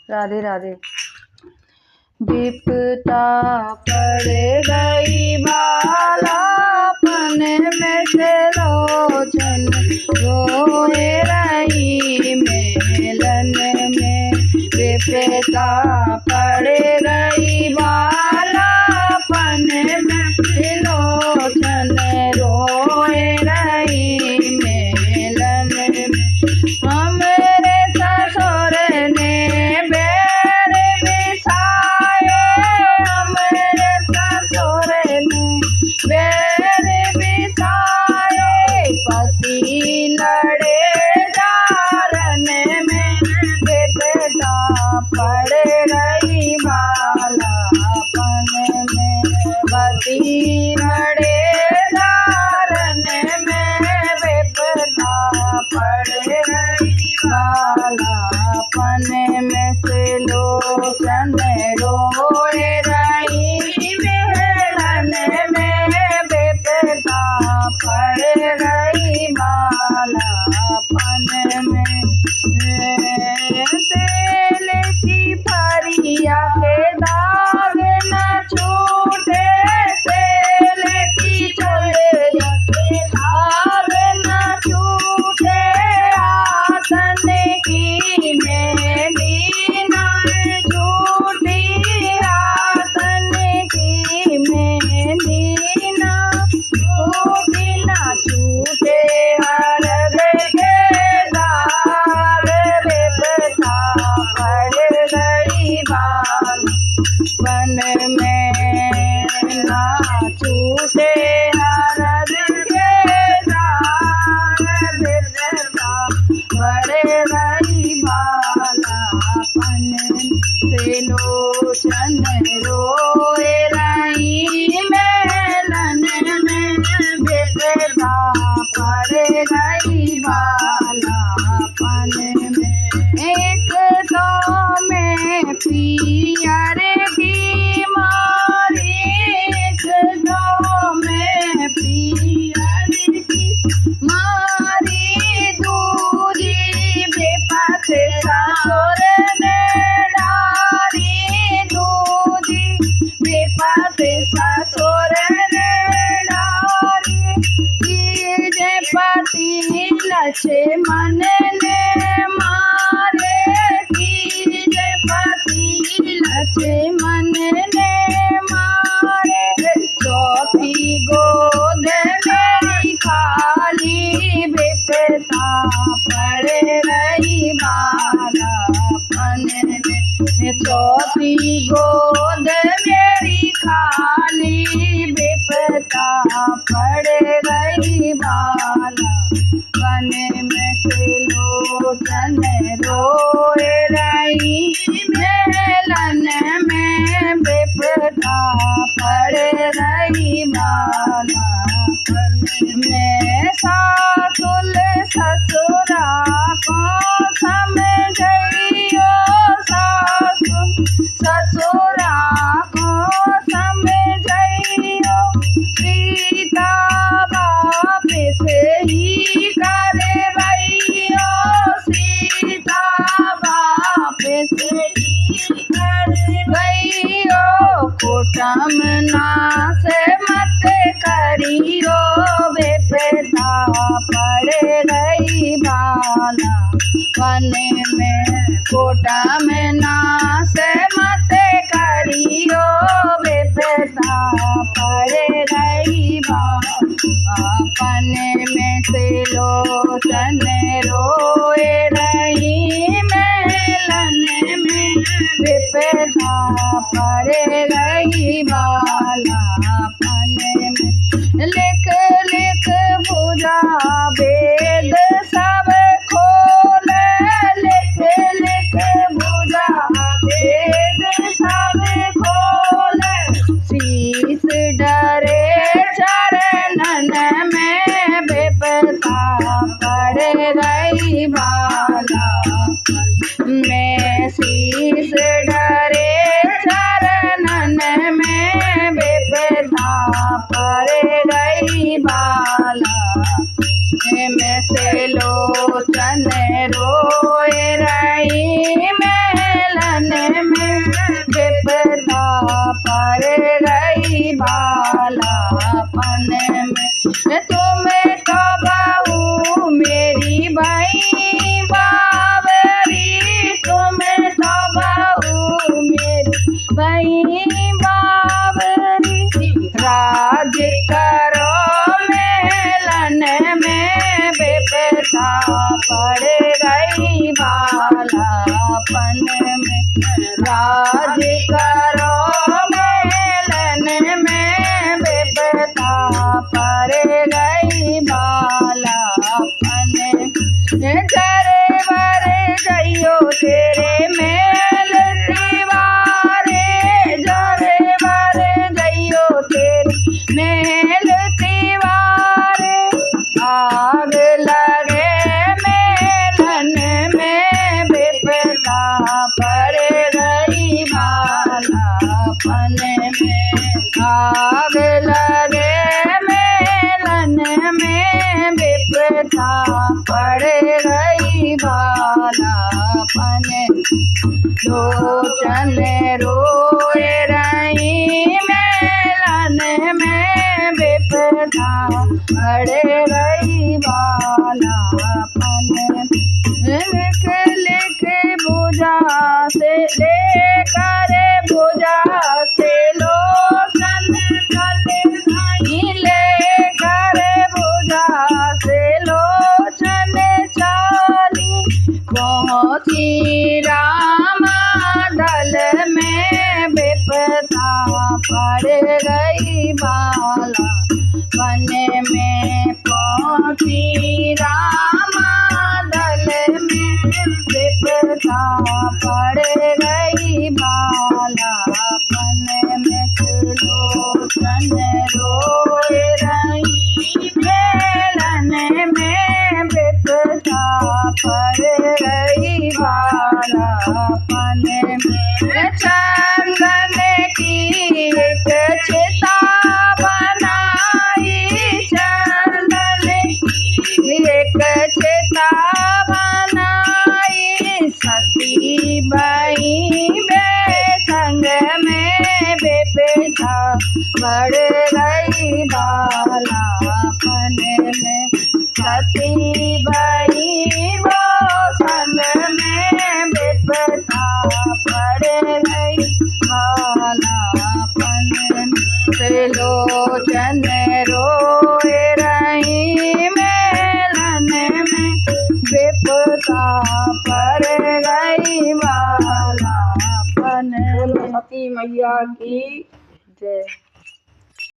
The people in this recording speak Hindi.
राधे राधे। विपता पड़ गई बालापन में से लोचन रोए रही मेलन में। विपता पड़ गई बालापन में से लोचन रोए रही मेलन में। हमरे ससुर ने बैर बिछाए, हमरे ससुर ने बैर बिछाए। पति लड़े जारन में विपता पड़ गई बालापन में। पति लड़े जारन में विपता पड़ गई बालापन में से लोचन रोए रही मेलन में। विपता पड़ गई बालापन में। तेल की फरिया के दाग न छूटे, तेल की चोलिया के दाग न छूटे। आसन की मेहंदी न छूटी, आसन की मेहंदी न छूटी। न छूटे हरद के दाग, विपता पड़ गई बालापन में। ना छूटे हरद के दाग, विपता पड़ गई बालापन से लोचन रोए रही मेलन में। विपता पड़ गई बालापन में। एक तो में पियर की मारी, एक तो में पियर की मारी। दूजी बेपत ससुर ने डारी, दूजी बेपत ससुर ने डारी। तीजे पति लक्ष्मण ने मारे, तीजे पति लक्ष्मण ने मारे। चौथी गोद मेरी खाली, विपता पड़ गई बालापन में। चौथी गोद मेरी खाली, विपता पड़ गई बालापन में से लोचन रोए रही मेलन में। विपता पड़ गई बालापन में। सासुल ससुरा को समझइयो, सासुल ससुरा को समझइयो। सीता बाप से ही करवइयो, सीता बाप से ही करवइयो। कुटुम नाश मत करियो, विपता पड़ गई बालापन में। कुटुम नाश मत करियो, विपता पड़ गई बालापन में से लोचन रोए रही मेलन में। विपता पड़ गई बालापन में। लिख लिख भुजा वेद सब खोले, लिख लिख भुजा वेद तुम तो बहू मेरी भाई बावरी, तुम तो बहू मेरी भाई बावरी। राज करो मेलन में विपदा पड़ गई बालापन में। राज करो मेलन में विपदा पड़ गई बालापन में। जरे बरे जइयो तेरे मेल तिवारे, जरे बरे जइयो तेरे मेल तिवारे। आग लगे मेलन में विपदा पड़ गई बालापन में। आग लगे मेलन में विपदा पड़ गई बालापन। लोचन रोए रही मेलन में विपदा पड़ गई बालापन। लिख लिख बुझा से लेकर बुझा से लोचन चले नहीं, लेकर बुझा से लोचन चाली। पहुँची रामा दल में विपदा पड़ गई बालापन में। पहुँची रामा दल में विपदा पड़ गई बालापन में। लोचन रोए रही मेलन में विपदा पड़ गई बालापन में। चंदन की एक चिता बनाई, चंदन की एक चिता बनाई। सती बही बेसंग में विपदा पड़ गई बालापन में। सती बही वो संग में विपदा पड़ गई बालापन में। लोचन रोए रही मेलन में विपदा पड़ गई बालापन। सती मैया की जय।